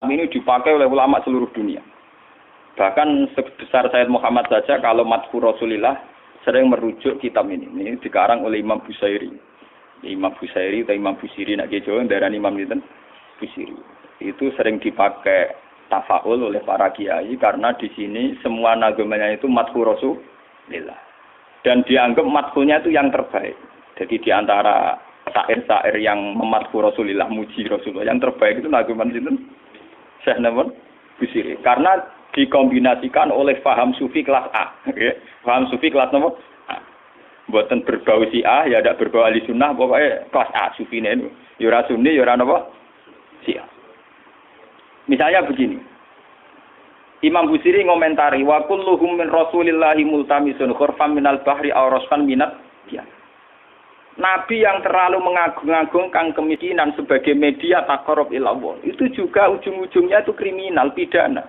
ini dipakai oleh ulama seluruh dunia. Bahkan sebesar Sayyid Muhammad saja kalau Madhkur Rasulillah sering merujuk kitab ini. Ini dikarang oleh Imam Busairi. Imam Busairi atau Imam Busiri nak Jawa darah Imam itu Busiri. Itu sering dipakai tafaul oleh para kiai karena di sini semua nagamanya itu Madhkur Rasulillah. Dan dianggap madhkurnya itu yang terbaik. Jadi di antara syair-syair yang memadhkur Rasulillah, muji Rasulullah, yang terbaik itu naguman itu Syekh Namun Busiri. Karena dikombinasikan oleh faham sufi kelas A. Faham sufi kelas nomor A. Buatan berbau Syiah, ya ada berbau ahli sunnah, pokoknya kelas A sufi ini. Yura sunni, yura apa? Syiah. Misalnya begini. Imam Busiri ngomentari wa kulluhum min Rasulillahi multamisun khurfam minal bahri aw rasfan minat dia. Nabi yang terlalu mengagung-agungkan kemiskinan sebagai media taqarrub ila Allah, itu juga ujung-ujungnya itu kriminal, pidana.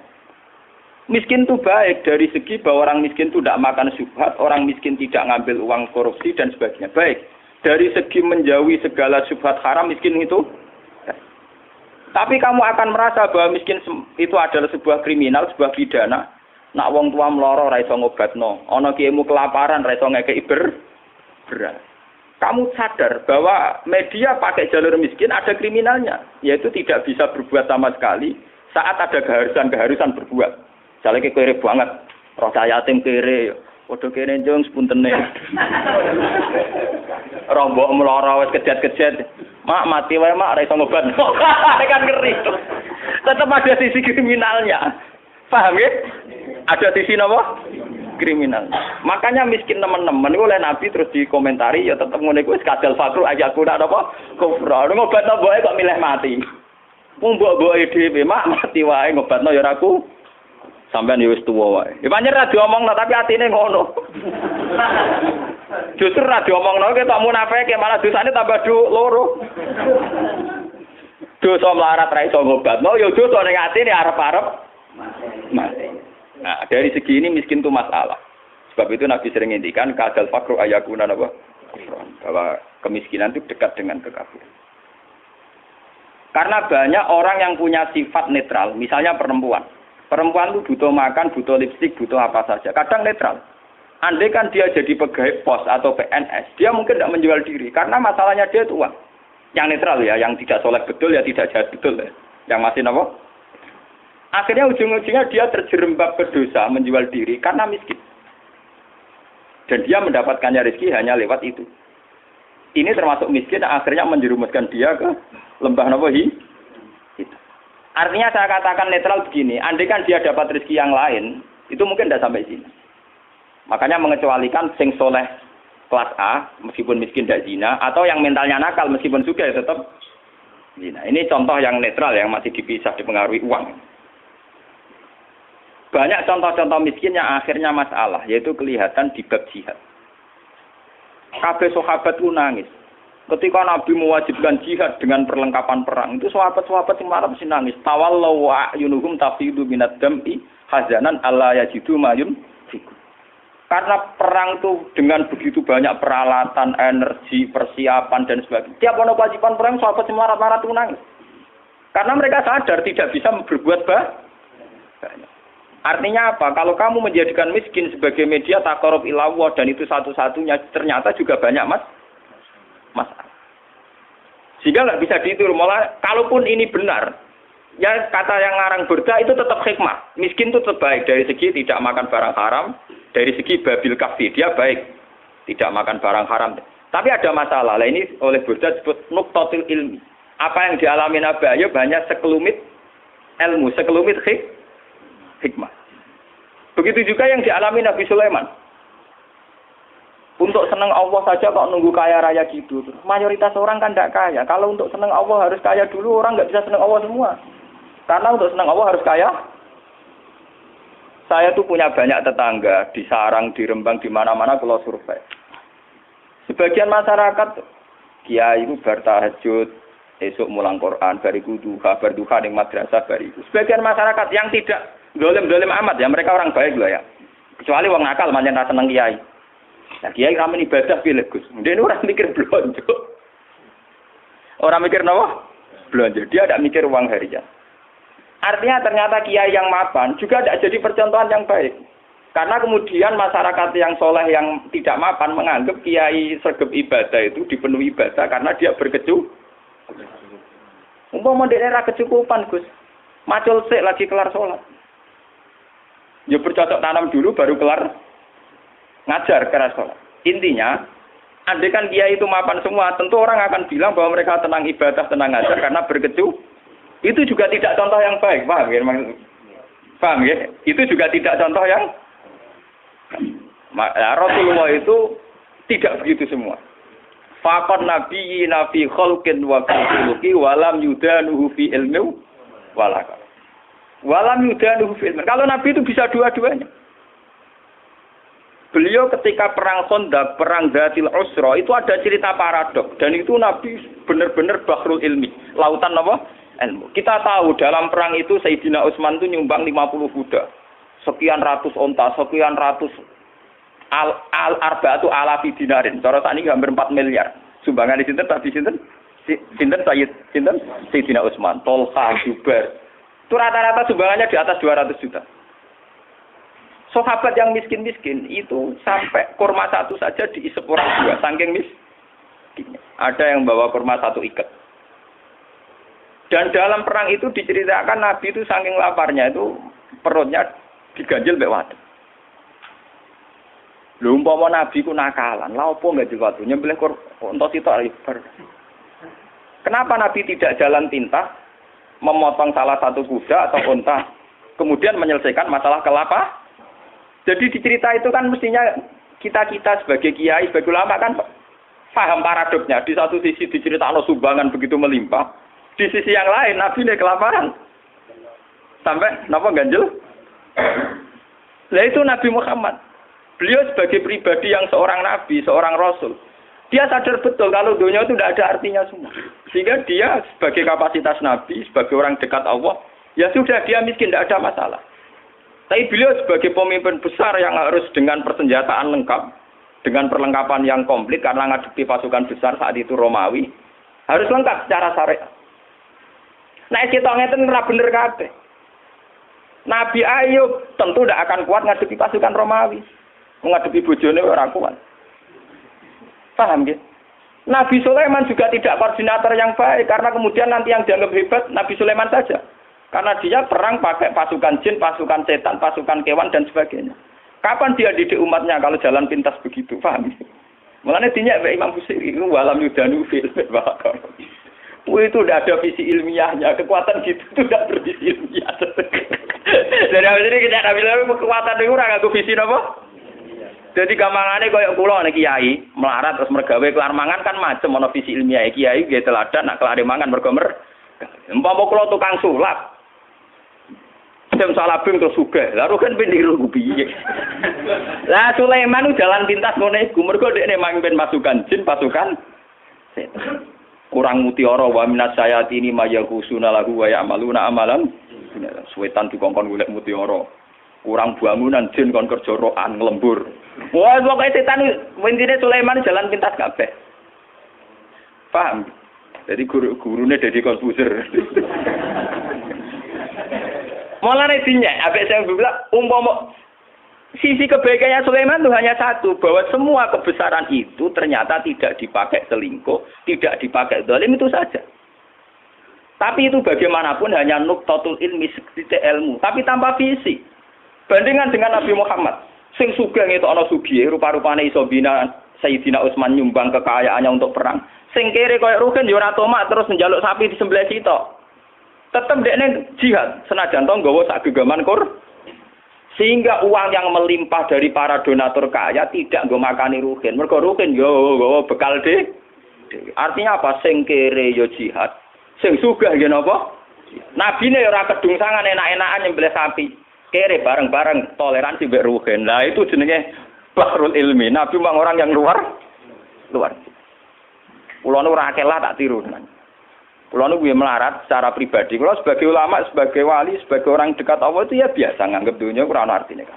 Miskin itu baik dari segi bahwa orang miskin itu tidak makan syubhat, orang miskin tidak ngambil uang korupsi dan sebagainya. Baik. Dari segi menjauhi segala syubhat haram, miskin itu tapi kamu akan merasa bahwa miskin itu adalah sebuah kriminal, sebuah pidana. Nak wong tua mloro ra iso ngobatno, ana kiaimu kelaparan ra iso ngekeki beras. Kamu sadar bahwa media pakai jalur miskin ada kriminalnya, yaitu tidak bisa berbuat sama sekali saat ada keharusan berbuat. Misalnya kere banget, roh yatim kere, padha kene njung sepuntene. Rombok mloro wis kejet-kejet. Mak mati wae mak ora iso ngobat. Kan ngeri. Tetap ada sisi kriminalnya. Paham ya? Ada sisi napa? Kriminal. Makanya miskin teman-teman oleh Nabi terus dikomentari ya tetep ngene kuwi kadal fakru ayaku ndak apa? Kufra. Ngobatno mboke kok milih mati. Wong mbok-mboke dhewe mak mati wae ngobatno ya ora aku. Sampeyan ya wis tuwa wae. Ya pancen ra diomongno tapi atine ngono. Justru ra diomongno ketok munafike malah dosane tambah loro. Dosa melarat ra iso ngobatno ya dosa ning atine arep-arep mati. Nah, dari segi ini miskin itu masalah. Sebab itu Nabi sering ngendikan kadal fakru ayakuna napa? Bahwa kemiskinan itu dekat dengan kekafiran. Karena banyak orang yang punya sifat netral, misalnya perempuan. Perempuan itu butuh makan, butuh lipstik, butuh apa saja. Kadang netral. Andai kan dia jadi pegawai pos atau PNS, dia mungkin tidak menjual diri. Karena masalahnya dia itu uang. Yang netral ya, yang tidak soleh betul ya, tidak jahat betul ya. Yang masih apa? Akhirnya ujung-ujungnya dia terjerembab ke dosa menjual diri karena miskin. Dan dia mendapatkannya rezeki hanya lewat itu. Ini termasuk miskin yang akhirnya menjerumuskan dia ke lembah nawahi. Artinya saya katakan netral begini, andai kan dia dapat rezeki yang lain, itu mungkin tidak sampai sini. Makanya mengecualikan sing soleh kelas A, meskipun miskin tidak zina, atau yang mentalnya nakal meskipun juga ya tetap zina. Ini contoh yang netral yang masih dipisah dipengaruhi uang. Banyak contoh-contoh miskin yang akhirnya masalah, yaitu kelihatan di bab jihad. Kabeh sahabat itu nangis. Ketika Nabi mewajibkan jihad dengan perlengkapan perang, itu sahabat-sahabat yang marah mesti nangis. Tawallau wa ayunuhum tafidu minad dam'i hazanan alla yajidu mayun fikum. Karena perang itu dengan begitu banyak peralatan, energi, persiapan dan sebagainya. Tiap ono kewajiban perang sahabat yang marah-marah itu nangis. Karena mereka sadar tidak bisa berbuat banyak. Artinya apa? Kalau kamu menjadikan miskin sebagai media taqarrub ila Allah dan itu satu-satunya ternyata juga banyak masalah. Sehingga nggak bisa dihitung. Malah kalaupun ini benar, ya kata yang ngarang Burda itu tetap hikmah. Miskin itu tetap baik dari segi tidak makan barang haram, dari segi babil kafi dia baik, tidak makan barang haram. Tapi ada masalah. Lah ini oleh Burda disebut nuqtatul ilmi. Apa yang dialami Nabi Ayub hanya sekelumit ilmu, sekelumit hikmah. Begitu juga yang dialami Nabi Sulaiman. Untuk senang Allah saja kok nunggu kaya raya gitu. Mayoritas orang kan tidak kaya. Kalau untuk senang Allah harus kaya dulu, orang nggak bisa senang Allah semua. Karena untuk senang Allah harus kaya. Saya tuh punya banyak tetangga di Sarang, di Rembang, di mana-mana kalau survei. Sebagian masyarakat, kiai itu bertahajud, esok mulang Quran, bariku duha, berduha di madrasah, bariku. Sebagian masyarakat yang tidak dolim-dolim amat ya, mereka orang baik loh ya. Kecuali orang nakal, manjan rasa senang kiai. Nah, kiai ramen ibadah pilih Gus. Dia ini orang mikir belanja. Orang mikir apa? Belanja. Dia tidak mikir uang harian. Artinya ternyata kiai yang mapan juga tidak jadi percontohan yang baik. Karena kemudian masyarakat yang soleh yang tidak mapan menganggap kiai sergap ibadah itu dipenuhi ibadah karena dia berkecukupan. Umpama daerah kecukupan, Gus. Macul sik lagi kelar sholat. Ya bercocok tanam dulu baru kelar ngajar kelar sholat. Intinya, andai kan kiai itu mapan semua, tentu orang akan bilang bahwa mereka tenang ibadah, tenang ngajar karena berkecukupan. Itu juga tidak contoh yang baik, paham ya? Paham ya? Itu juga tidak contoh yang Rasulullah itu tidak begitu semua. Faqad nabiyina fi khalqin wa fi khuluqi walam yudanuhu fi ilmi walaka. Walam yudanuhu fi ilmi. Kalau Nabi itu bisa dua-duanya. Beliau ketika perang Khandaq, perang Dzatil Usra itu ada cerita paradok dan itu Nabi benar-benar bahrul ilmi, lautan apa? Ilmu. Kita tahu dalam perang itu Sayyidina Utsman itu nyumbang 50 kuda. Sekian ratus onta, sekian ratus al-arba'atu alafi dinarin. Cara tadi hampir 4 miliar. Sumbangan di sinten tapi sinten Sayyidina Utsman, Tolha, Zubair. Itu rata-rata sumbangannya di atas 200 juta. Sahabat yang miskin-miskin itu sampai kurma satu saja diisep orang dua, saking miskin. Ada yang bawa kurma satu ikat. Dan dalam perang itu diceritakan Nabi itu saking laparnya itu perutnya diganjel mbek wadon. Lho umpama Nabi ku nakalan, lha opo enggak diwatu nyembelih unta sitok ribar. Kenapa Nabi tidak jalan pintas memotong salah satu kuda atau unta kemudian menyelesaikan masalah kelapa? Jadi di cerita itu kan mestinya kita sebagai kiai, sebagai ulama kan paham paradoknya. Di satu sisi diceritakan sumbangan begitu melimpah. Di sisi yang lain, Nabi ini kelaparan. Sampai, kenapa ganjel? Nah itu Nabi Muhammad. Beliau sebagai pribadi yang seorang Nabi, seorang Rasul. Dia sadar betul kalau dunia itu tidak ada artinya semua. Sehingga dia sebagai kapasitas Nabi, sebagai orang dekat Allah, ya sudah dia miskin, tidak ada masalah. Tapi beliau sebagai pemimpin besar yang harus dengan persenjataan lengkap, dengan perlengkapan yang komplit, karena ngadepi pasukan besar saat itu Romawi, harus lengkap secara syariat. Nah, kita ngeten ora bener kabeh. Nabi Ayub tentu tidak akan kuat ngadepi pasukan Romawi. Menghadapi bojone ora kuat. Paham ya? Nabi Sulaiman juga tidak koordinator yang baik karena kemudian nanti yang dianggap hebat Nabi Sulaiman saja. Karena dia perang pakai pasukan jin, pasukan setan, pasukan kewan dan sebagainya. Kapan dia didik umatnya kalau jalan pintas begitu? Paham ya? Mulane dinyak Imam Busiri itu walam yudanu fil bakar. Itu tidak ada visi ilmiahnya, kekuatan gitu itu tidak bervisi ilmiah. Dari awal ini kita bilang kekuatan itu orang aku visi apa? Jadi gampangannya kayak kula nek kiai melarat terus mergawe kelar mangan kan macam ana visi ilmiah kiai nggih teladan nak kelare mangan mergo umpama kula tukang sulap. Sem salabing terus sugih. Lah kan pindiru piye? Lah Sulaiman jalan pintas ngene iku mergo dekne mamimpin pasukan jin, pasukan setan. Kurang mutiara wa minas sayatini mayaghusuna lahu wa ya'maluna amalan setan dikongkon golek mutiara. Kurang bangunan jin kon kerja rokan nglembur. Wah, pokoke setan intine Sulaiman jalan pintas kabeh. Paham? Jadi gurune Deddy Corbuzier. Mulane dinyek, ambek saya bilang umpama sisi kebaikannya Sulaiman itu hanya satu, bahwa semua kebesaran itu ternyata tidak dipakai selingkuh, tidak dipakai zalim itu saja. Tapi itu bagaimanapun hanya nuqtatul ilmi, setitik ilmu, tapi tanpa visi. Bandingan dengan Nabi Muhammad, sing sugih ngetokno sugih, rupa-rupane iso bina Sayyidina Utsman nyumbang kekayaannya untuk perang. Sing kere koyo Rukin yo ora tomak terus njaluk sapi di sebelah sitok. Tetep dekne jihad, senajan to nggawa sak gegaman sehingga uang yang melimpah dari para donatur kaya tidak nggo makani Rukin. Mergo Rukin yo nggawa bekal de. Artinya apa? Sing kere yo jihad, sing sugih yo napa? Nabine ora kedungsangan enak-enakan nyembelih sapi. Kere bareng-bareng toleransi mbek Rukin. Nah itu jenenge bahrul ilmi. Nabi memang orang yang luar. Kulo nu ora akelah tak tiru. Kulo nu kuwi melarat secara pribadi. Kulo sebagai ulama, sebagai wali, sebagai orang dekat Allah itu ya biasa nganggep dunia ora ana artine kan.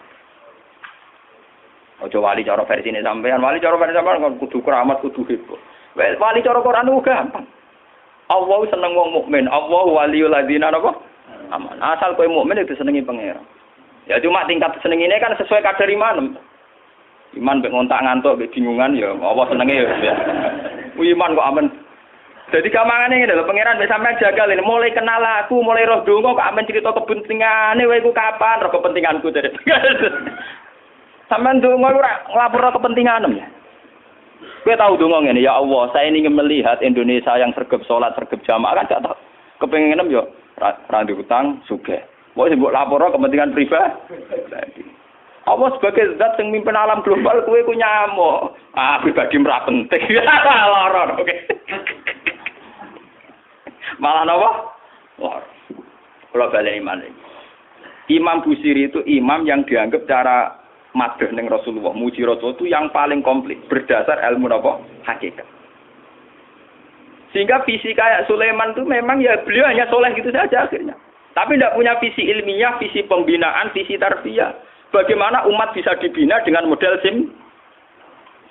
Ojo wali cara versine sampean, wali cara versine sampean kudu keramat, kudu hebat. Wali cara Quran ku gampang. Allah seneng wong mukmin, Allah waliyul ladzina napa? aman. Asal kowe mukmin itu senengi pangeran. Ya cuma tingkat seneng ini kan sesuai kadar iman. Iman mek ngontak ngantuk mek bingungan ya apa senenge ya. Iman kok aman. Jadi kamangane ngene lho pangeran mek sampean jagal ini mulai kenal aku, mulai roh donga kok amen cerita kepentingane kowe iku kapan roh kepentinganku jadi. Sampean donga ora nglapor kepentinganem ya. Kowe tahu donga ngene ya Allah, saya ingin melihat Indonesia yang sergap salat, sergap jamaah kan gak tau kepenginem yo ra utang sugih. Mau sing mbok lapor kepentingan pribadi. Allah sebagai zat yang mimpin alam global kowe ku nyamuk. Pribadi ora penting. Lara oke. Malah napa? Lara. Kalau balik iman. Imam Busiri itu imam yang dianggap cara madhah ning Rasulullah, muji Rasul itu yang paling komplit berdasar ilmu napa? Hakikat. Sehingga visi kayak Sulaiman itu memang ya beliau hanya soleh gitu saja akhirnya. Tapi tidak punya visi ilmiah, visi pembinaan, visi tarbiyah. Bagaimana umat bisa dibina dengan model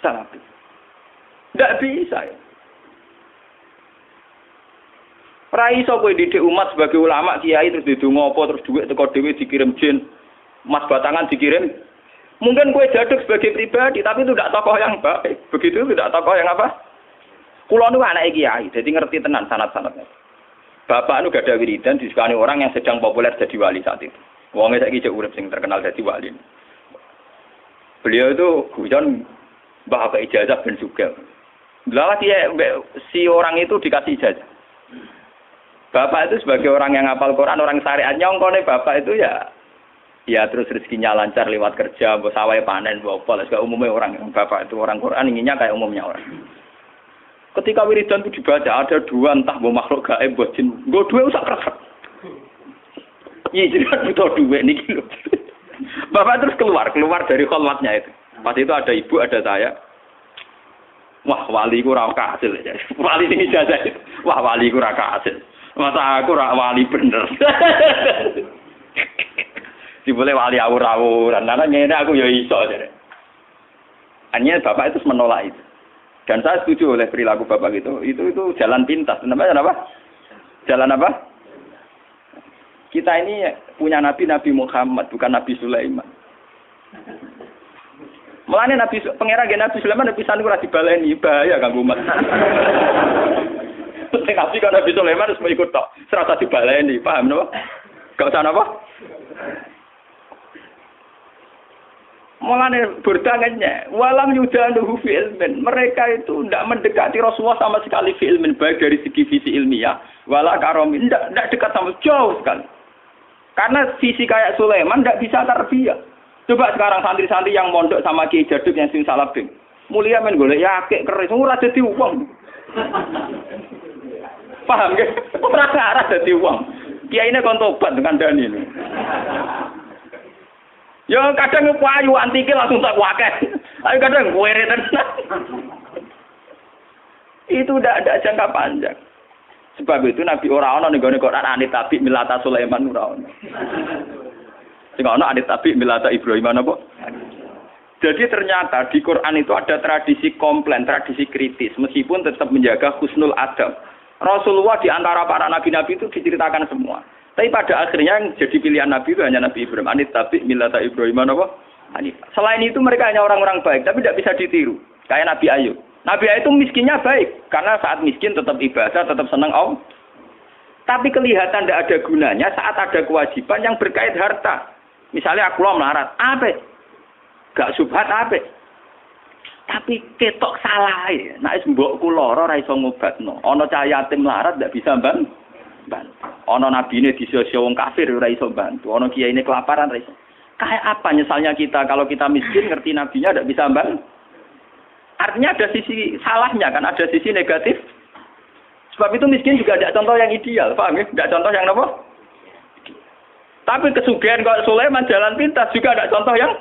salafi? Tidak bisa ya. Rai iso kowe didik umat sebagai ulama, kiai terus didonga apa terus duit teko dhewe dikirim jin, emas batangan dikirim. Mungkin kowe jaduk sebagai pribadi, tapi itu tidak tokoh yang baik. Begitu tidak tokoh yang apa? Kulo nu anake kiai, jadi ngerti tenan sanad-sanadnya. Bapak nu gak ada wiridan disukani orang yang sedang populer jadi wali saat itu. Wongnya saiki cek urip sing terkenal jadi wali. Beliau itu guyon mbah ijazah ben sugih. Lah si orang itu dikasih ijazah. Bapak itu sebagai orang yang hafal Quran, orang syariat nyongkone bapak itu ya terus rezekinya lancar lewat kerja, mbok sawah panen, mbok apa, segala umumnya orang yang bapak itu orang Quran inginnya kayak umumnya orang. Ketika wiridan itu dibaca ada dua entah mbok makhluk gaib mbok jin, nggo duwe usah kresek. Iya jadi kan butuh duit nih gitu. Bapak terus keluar dari kholwatnya itu. Pas itu ada ibu, ada saya. Wah wali ku ra kasil ya. Wali ini ijazah. Wah wali ku ra kasil. Masa aku ra wali bener. Dibole wali awur-awuran. Karena ngene aku ya iso jare. Hanya bapak itu menolak itu. Dan saya setuju oleh perilaku bapak itu. Itu jalan pintas. Namanya apa? Jalan apa? Kita ini punya Nabi Muhammad, bukan Nabi Sulaiman. Mulane pangeran Nabi Sulaiman pisan ora dibaleni, bahaya kanggo umat. Sing Nabi kan Nabi Sulaiman harus ikut tok, serasa dibaleni, paham napa? Gak usah napa? Mulane berdangannya, walam yudanuhu fi ilmin. Mereka itu tidak mendekati Rasulullah sama sekali fi ilmin, baik dari segi visi ilmiah, wala karomin, tidak dekat sama jauh sekali. Karena visi kayak Sulaiman tidak bisa tarbiyah. Coba sekarang santri-santri yang mondok sama Kiai Jaduk yang sing salabing. Mulia men golek yakik keris ora dadi wong. Paham nggih? Ora dadi wong. Kiyaine kon tobat dengan dani ini. Ya kadang payu antike langsung tak wakeh. Ayo kadang kuwere tenan. Itu tidak ada jangka panjang. Sebab itu Nabi ora ana ning gone Quran anit tabi milata Sulaiman ora ana. Sing ana anit tabi milata Ibrahim napa? Jadi ternyata di Quran itu ada tradisi komplain, tradisi kritis meskipun tetap menjaga husnul adab. Rasulullah di antara para nabi-nabi itu diceritakan semua. Tapi pada akhirnya yang jadi pilihan Nabi itu hanya Nabi Ibrahim. Anit tabi milata Ibrahim napa? Selain itu mereka hanya orang-orang baik tapi tidak bisa ditiru. Kayak Nabi Ayub. Nabi itu miskinnya baik, karena saat miskin tetap ibadah, tetap senang Allah. Tapi kelihatan tidak ada gunanya saat ada kewajiban yang berkait harta. Misalnya aku melarat, apa? Gak subhat apa? Tapi ketok salah ya. Nek mbokku lara ora iso ngobatno. Ana cah yatim melarat ndak bisa bantu. Ana nabine disio-sio wong kafir ora iso bantu. Ana kiyaine kelaparan ora iso. Kayak apa nyesalnya kita kalau kita miskin ngerti nabinya ndak bisa bantu? Artinya ada sisi salahnya kan, ada sisi negatif. Sebab itu miskin juga ada contoh yang ideal, paham ya? Tidak contoh yang apa? Tapi kesugihan kalau Sulaiman jalan pintas juga ada contoh yang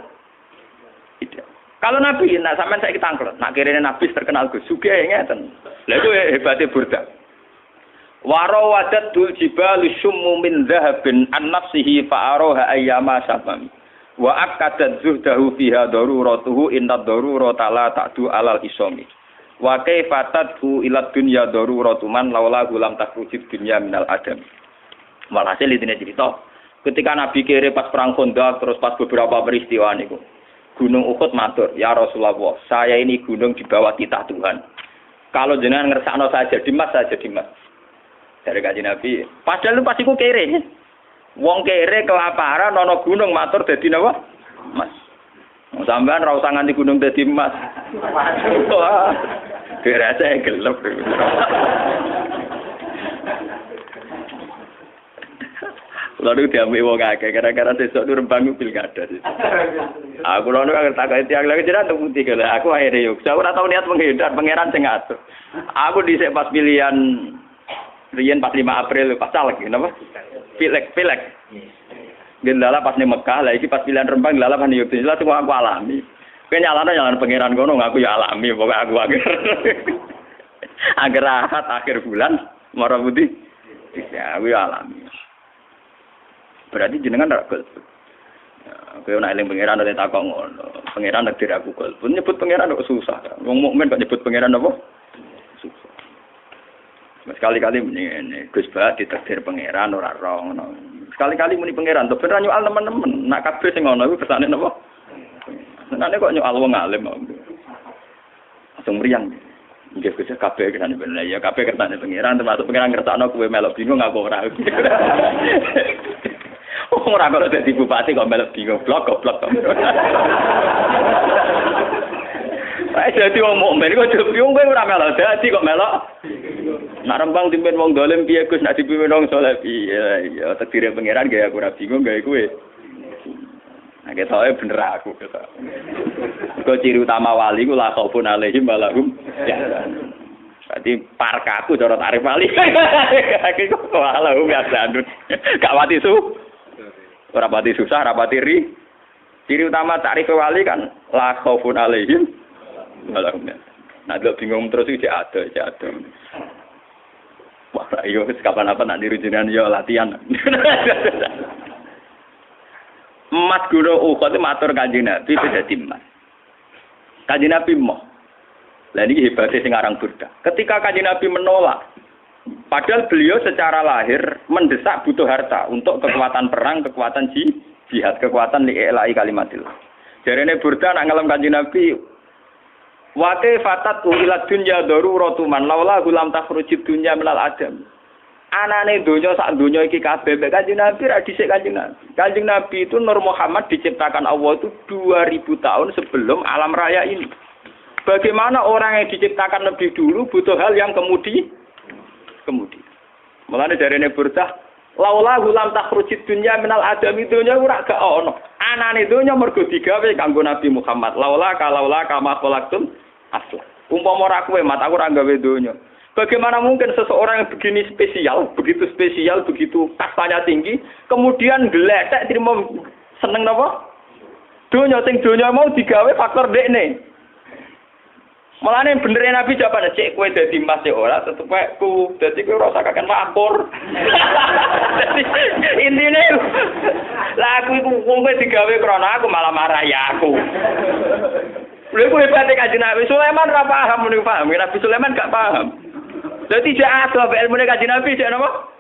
ideal. Kalau Nabi, nah sampean saya tangklet, nak kirene Nabi terkenal Gus sugih ngeten. Lha itu hebatnya Burda. Warawadat dul jibal syummu min dhahabin an nafsihi fa araha ayyama sabam. Wa akadat zuhdahu fiha daruratuhu inna darurata la ta'du alal isami. Wa kaifa tad'u ila dunya daruratu man laula lam takhrujid dunya minal adam. Walhasil intine cerita, ketika Nabi kere pas perang Khandaq terus pas beberapa peristiwa niku. Gunung Uhud matur, "Ya Rasulullah, saya ini gunung di bawah titah Tuhan. Kalau jenengan ngersakno saya jadi mas, saya jadi mas." Dari Kanjeng Nabi, padahal lu pasti ku kere. Wong kere kelaparan ana gunung matur dadi napa? Mas. Sampeyan ra usah nganti gunung dadi mas. Wah. Dirasa gelap. Lalu diambil wong akeh gara-gara sesuk nu Rembang pilkada. Aku lho nek tak tiang lagi jenengan untuk putih kalau aku akhirnya yuk. Saya ora tau niat menghindar, pangeran sing ngatur. Aku dhisik pas pilihan riyen pas 5 April pas caleg napa? Pilek. Gendala pas ning Mekah, lah iki pas pilihan Rembang lala kan yuk. Jelas semua aku alami. Kowe nyalano pangeran kono aku ya alami pokoke aku agar rahat akhir bulan mara putih. Ya aku ya alami. Berarti jenengan ora golput. Kowe nek eling pangeran nek takok ngono. Pangeran nek diraku golput, nyebut pangeran kok susah. Wong mukmin kok nyebut pangeran apa? Susah. Sekali-kali muni Gus Bah ditakdir pangeran ora ro ngono. Sekali-kali muni pangeran to ben nyual teman-teman. Nak kabeh sing ngono iku kersane napa? Senane kok nyual wong alim. Langsung mriyang. Nggih Gus kabeh kersane bener ya kabeh kersane pangeran termasuk pangeran ngertakno kowe melok bingung aku ora. Ora kok dadi bupati kok melok bingung goblok. Dadi wong mukmin kok bingung kowe ora melok dadi kok melok. Nak Rembang dipimpin wong dolim piye Gus nak dipimpin wong saleh piye. Ya takdire pangeran gaya aku ora bingung gawe kowe. Nah ketoke bener aku ketoke. Kok ciri utama wali ku la khaufun alaihim wa lahum yahzanun. Berarti parkaku cara tarif wali. Iki kok lahum yahzanun. Gak wati ora pati susah, ora pati ri. Ciri utama takrif wali kan la khaufun alaihim walahum. Nah, do bingung terus iki ada. Wah, ayo kapan apa nak niru jenengan yo latihan. Emas Gunung Uhud matur Kanjeng Nabi dadi emas. Kanjeng Nabi moh. Lah niki hebate sing aran Burda. Ketika Kanjeng Nabi menolak, padahal beliau secara lahir mendesak butuh harta untuk kekuatan perang, kekuatan jihad, kekuatan li'ilai kalimatillah. Jarene Burda nak ngelem Kanjeng Nabi, wa fatat ila dunya daruratu man laula lam takhrujid dunya minal adam. Anane donya sak donya iki kabeh Kanjeng Nabi ra dhisik Kanjeng Nabi. Kanjeng Nabi itu Nur Muhammad diciptakan Allah itu 2000 tahun sebelum alam raya ini. Bagaimana orang yang diciptakan lebih dulu butuh hal yang kemudian. Mulane jarene Burdah, laula lam takhrujid dunya minal adami dunya ora gak ono. Anane dunya mergo digawe kanggo Nabi Muhammad. Laula kama khalaqtum asla. Umpama ora kowe mat aku ora gawe dunya. Bagaimana mungkin seseorang yang begini spesial, begitu kastanya tinggi, kemudian gletek terima seneng napa? Dunya sing dunya mau digawe faktor dekne. Mulane bener Nabi jawabane cek kowe dadi emas ya ora tetep ku dadi kowe ora usah kakek lapor. Intine lah aku iku wong kowe digawe krana aku malah marahi aku. Lha kowe pate Kanjeng Nabi Sulaiman ora paham muni paham, Nabi Sulaiman gak paham. Dadi jak ada ilmune Kanjeng Nabi jak napa?